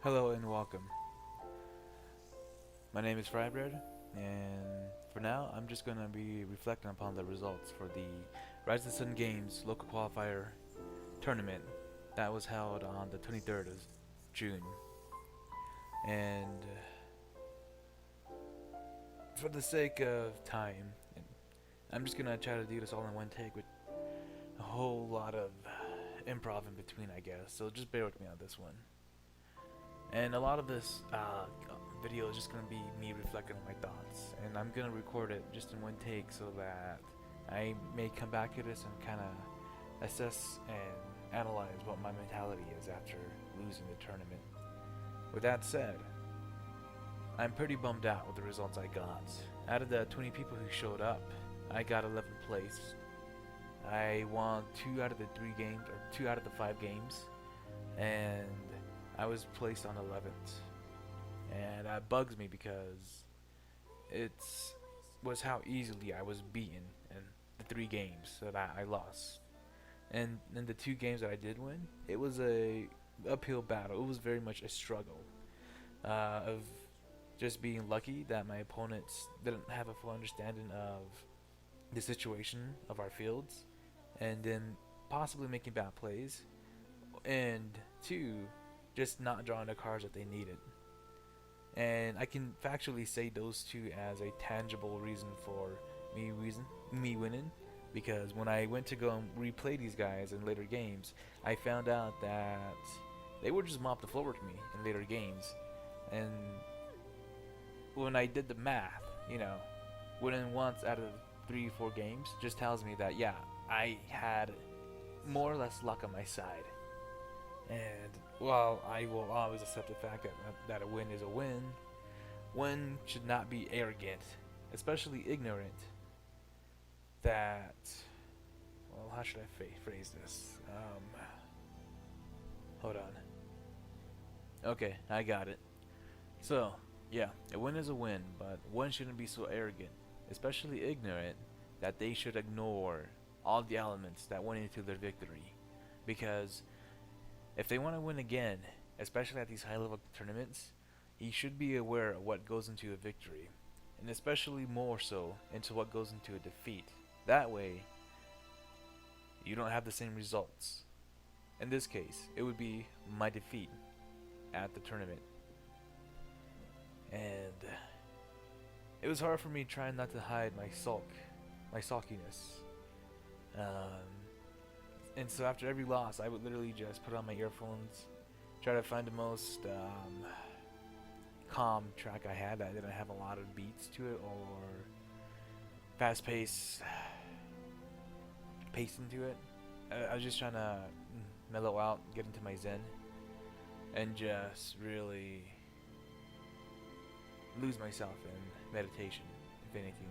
Hello and welcome. My name is Frybread, and for now, I'm just gonna be reflecting upon the results for the Rise of the Sun Games local qualifier tournament that was held on the 23rd of June. And for the sake of time, I'm just gonna try to do this all in one take with a whole lot of improv in between, I guess. So just bear with me on this one. And a lot of this video is just gonna be me reflecting on my thoughts, and I'm gonna record it just in one take so that I may come back to this and kind of assess and analyze what my mentality is after losing the tournament. With that said, I'm pretty bummed out with the results I got. Out of the 20 people who showed up, I got 11th place. I won 2 out of the 3 games, or 2 out of the 5 games, and I was placed on 11th. And that bugs me because it was how easily I was beaten in the 3 games that I lost. And in the 2 games that I did win, it was a uphill battle. It was very much a struggle of just being lucky that my opponents didn't have a full understanding of the situation of our fields, and then possibly making bad plays, and 2, just not drawing the cards that they needed. And I can factually say those 2 as a tangible reason for me winning, because when I went to go and replay these guys in later games, I found out that they would just mop the floor with me in later games. And when I did the math, winning once out of 3-4 games just tells me that, yeah, I had more or less luck on my side. And while I will always accept the fact that a win is a win, one should not be arrogant, especially ignorant, that, well, how should I phrase this? Hold on. Okay, I got it. So, yeah, a win is a win, but one shouldn't be so arrogant, especially ignorant, that they should ignore all the elements that went into their victory. Because if they want to win again, especially at these high-level tournaments, you should be aware of what goes into a victory, and especially more so into what goes into a defeat. That way, you don't have the same results. In this case, it would be my defeat at the tournament. And it was hard for me trying not to hide my sulkiness. And so after every loss, I would literally just put on my earphones, try to find the most calm track I had that didn't have a lot of beats to it or fast pacing to it. I was just trying to mellow out, get into my zen, and just really lose myself in meditation, if anything.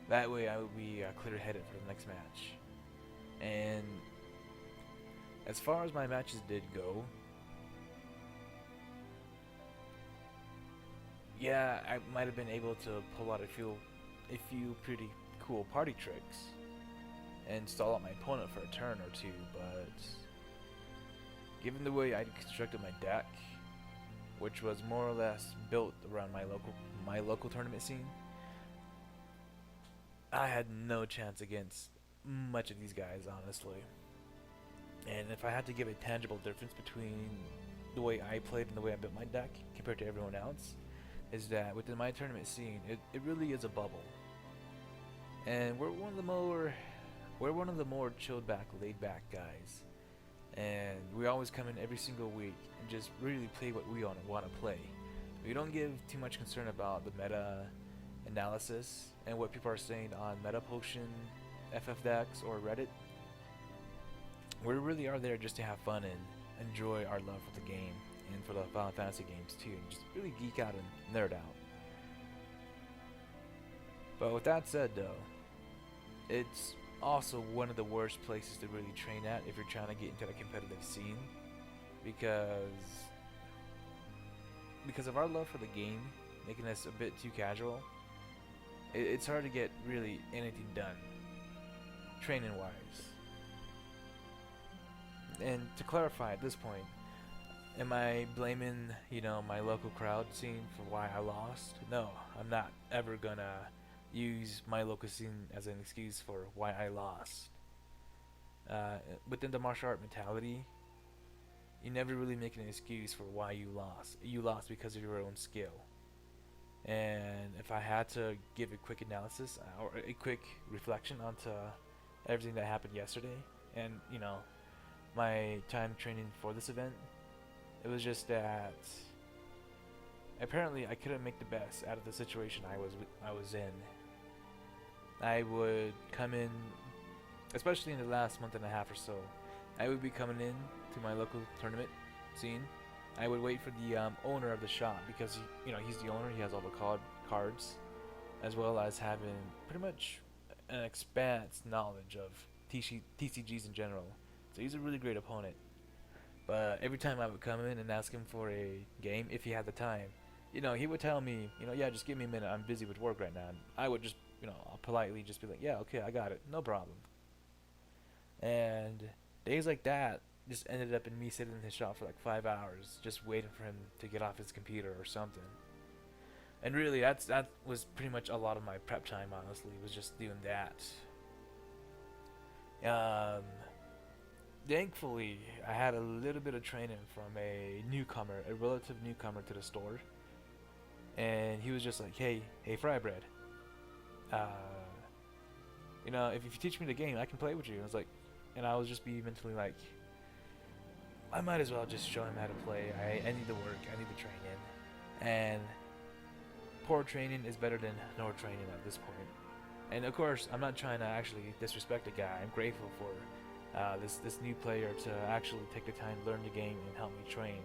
That way I would be clear-headed for the next match. And as far as my matches did go, yeah, I might have been able to pull out a few pretty cool party tricks and stall out my opponent for a turn or 2, but given the way I constructed my deck, which was more or less built around my local tournament scene, I had no chance against much of these guys, honestly. And if I had to give a tangible difference between the way I played and the way I built my deck compared to everyone else, is that within my tournament scene, it really is a bubble. And we're one of the more chilled back, laid back guys. And we always come in every single week and just really play what we want to play. We don't give too much concern about the meta analysis and what people are saying on Meta Potion, FFDex, or Reddit. We really are there just to have fun and enjoy our love for the game and for the Final Fantasy games too, and just really geek out and nerd out. But with that said though, it's also one of the worst places to really train at if you're trying to get into the competitive scene, because of our love for the game making us a bit too casual. It's hard to get really anything done training wise. And to clarify at this point, Am I blaming, my local crowd scene for why I lost? No, I'm not ever gonna use my local scene as an excuse for why I lost. Uh, Within the martial art mentality, you never really make an excuse for why you lost. You lost because of your own skill. And if I had to give a quick analysis or a quick reflection onto everything that happened yesterday, and my time training for this event, it was just that apparently I couldn't make the best out of the situation I was in. I would come in, especially in the last month and a half or so. I would be coming in to my local tournament scene. I would wait for the owner of the shop because he's the owner. He has all the cards, as well as having pretty much an expanse knowledge of TCGs in general. So he's a really great opponent. But every time I would come in and ask him for a game, if he had the time, he would tell me, yeah, just give me a minute. I'm busy with work right now. And I would just, I'll politely just be like, yeah, okay, I got it, no problem. And days like that just ended up in me sitting in his shop for like 5 hours, just waiting for him to get off his computer or something. And really, that was pretty much a lot of my prep time. Honestly, was just doing that. Um, Thankfully, I had a little bit of training from a newcomer, a relative newcomer to the store, and he was just like, "Hey, fry bread. Uh, if you teach me the game, I can play with you." I was like, and I was just be mentally like, I might as well just show him how to play. I need the work. I need the training, and poor training is better than no training at this point. And of course, I'm not trying to actually disrespect the guy. I'm grateful for this new player to actually take the time to learn the game and help me train.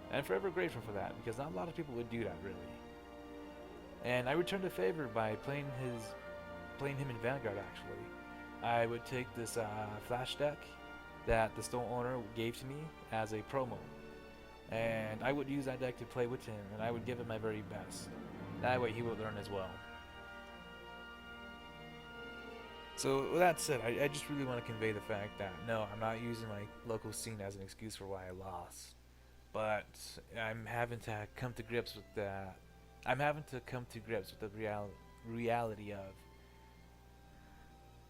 And I'm forever grateful for that because not a lot of people would do that really. And I returned the favor by playing him in Vanguard. Actually, I would take this flash deck that the store owner gave to me as a promo, and I would use that deck to play with him, and I would give him my very best. That way, he would learn as well. So with that said, I just really want to convey the fact that no, I'm not using my local scene as an excuse for why I lost, but I'm having to come to grips with that. I'm having to come to grips with the reality of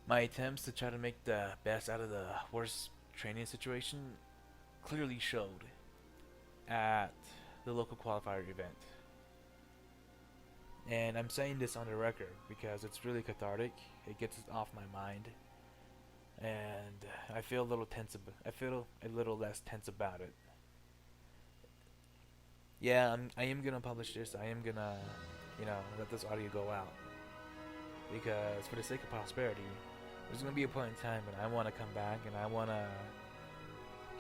my attempts to try to make the best out of the worst training situation clearly showed at the local qualifier event. And I'm saying this on the record because it's really cathartic. It gets it off my mind, and I feel a little tense. I feel a little less tense about it. Yeah, I am gonna publish this. I am gonna, let this audio go out because for the sake of prosperity, there's gonna be a point in time when I want to come back and I want to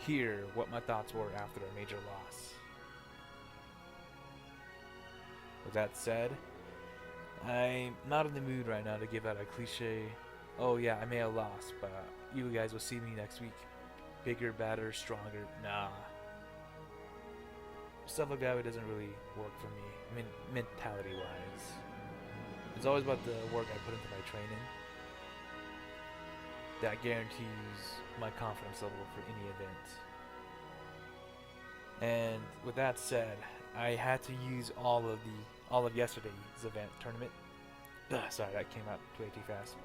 hear what my thoughts were after a major loss. With that said, I'm not in the mood right now to give out a cliche, oh yeah, I may have lost, but you guys will see me next week. Bigger, badder, stronger. Nah. Stuff like that doesn't really work for me. I mean, mentality wise. It's always about the work I put into my training. That guarantees my confidence level for any event. And with that said, I had to use all of yesterday's event tournament. Sorry, that came out way too fast.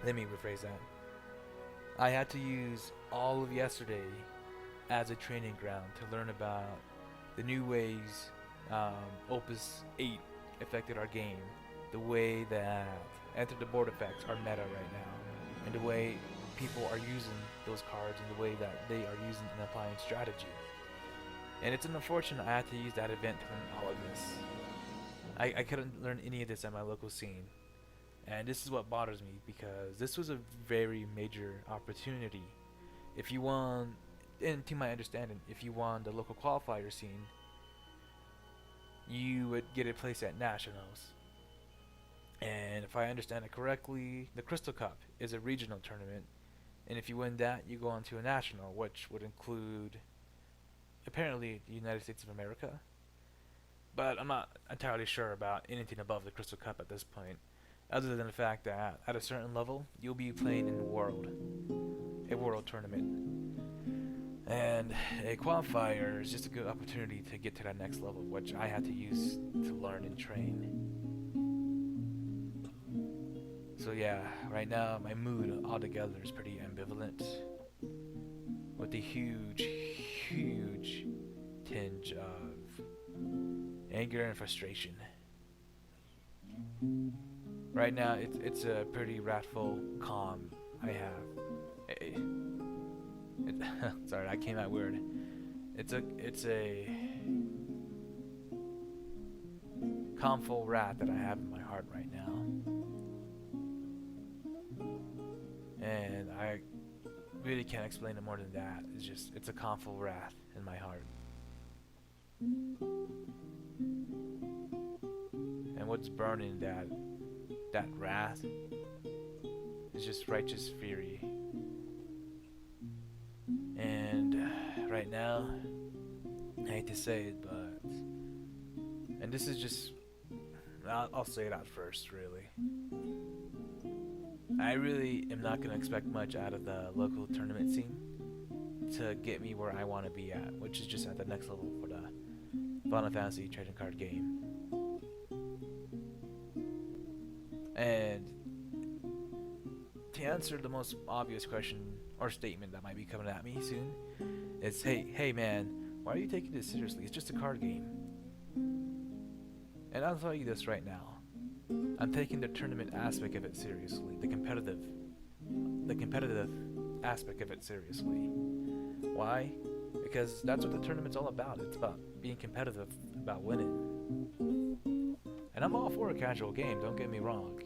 Let me rephrase that. I had to use all of yesterday as a training ground to learn about the new ways Opus 8 affected our game, the way that Enter the Board effects are meta right now, and the way people are using those cards and the way that they are using and applying strategy. And it's unfortunate I had to use that event to learn all of this. I couldn't learn any of this at my local scene. And this is what bothers me because this was a very major opportunity. If you want, and to my understanding, if you won the local qualifier scene, you would get a place at Nationals. And if I understand it correctly, the Crystal Cup is a regional tournament. And if you win that, you go on to a national, which would include apparently the United States of America. But I'm not entirely sure about anything above the Crystal Cup at this point, other than the fact that at a certain level, you'll be playing in a world tournament. And a qualifier is just a good opportunity to get to that next level, which I had to use to learn and train. So yeah, right now my mood altogether is pretty ambivalent, with a huge, huge tinge of anger and frustration. Right now, it's a pretty wrathful calm I have. Sorry, that came out weird. It's a calmful wrath that I have in my heart right now, and I really can't explain it more than that. It's a calmful wrath in my heart. And what's burning that wrath is just righteous fury. And right now, I hate to say it, but, and this is just, I'll say it out first, really. I really am not going to expect much out of the local tournament scene to get me where I want to be at, which is just at the next level for the Final Fantasy trading card game. And to answer the most obvious question or statement that might be coming at me soon is, hey man, why are you taking this seriously? It's just a card game. And I'll tell you this right now. I'm taking the tournament aspect of it seriously, the competitive aspect of it seriously. Why? Because that's what the tournament's all about. It's about being competitive, about winning. And I'm all for a casual game, don't get me wrong.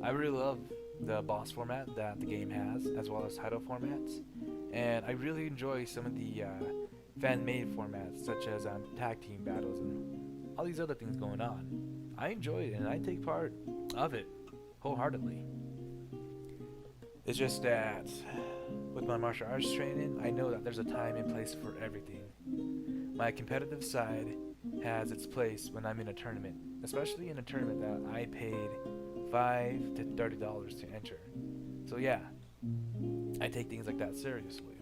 I really love the boss format that the game has, as well as title formats. And I really enjoy some of the fan-made formats, such as tag team battles and all these other things going on. I enjoy it, and I take part of it wholeheartedly. It's just that with my martial arts training, I know that there's a time and place for everything. My competitive side has its place when I'm in a tournament, especially in a tournament that I paid $5 to $30 to enter. So yeah, I take things like that seriously.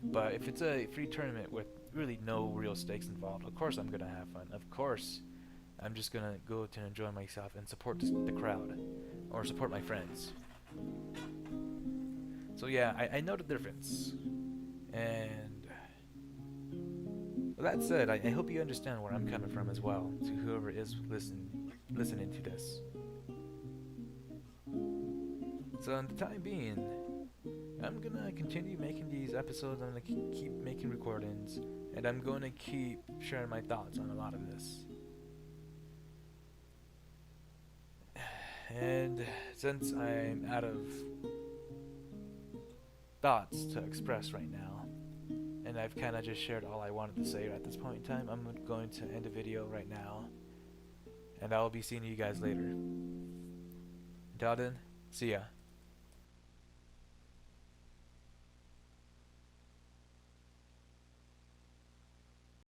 But if it's a free tournament with really no real stakes involved, of course I'm gonna have fun. Of course, I'm just gonna go to enjoy myself and support the crowd, or support my friends. So yeah, I know the difference. And with that said, I hope you understand where I'm coming from as well, to whoever is listening to this. So in the time being, I'm gonna continue making these episodes. I'm gonna keep making recordings, and I'm gonna keep sharing my thoughts on a lot of this. And since I'm out of thoughts to express right now, and I've kind of just shared all I wanted to say at this point in time, I'm going to end the video right now, and I'll be seeing you guys later. Until then, see ya.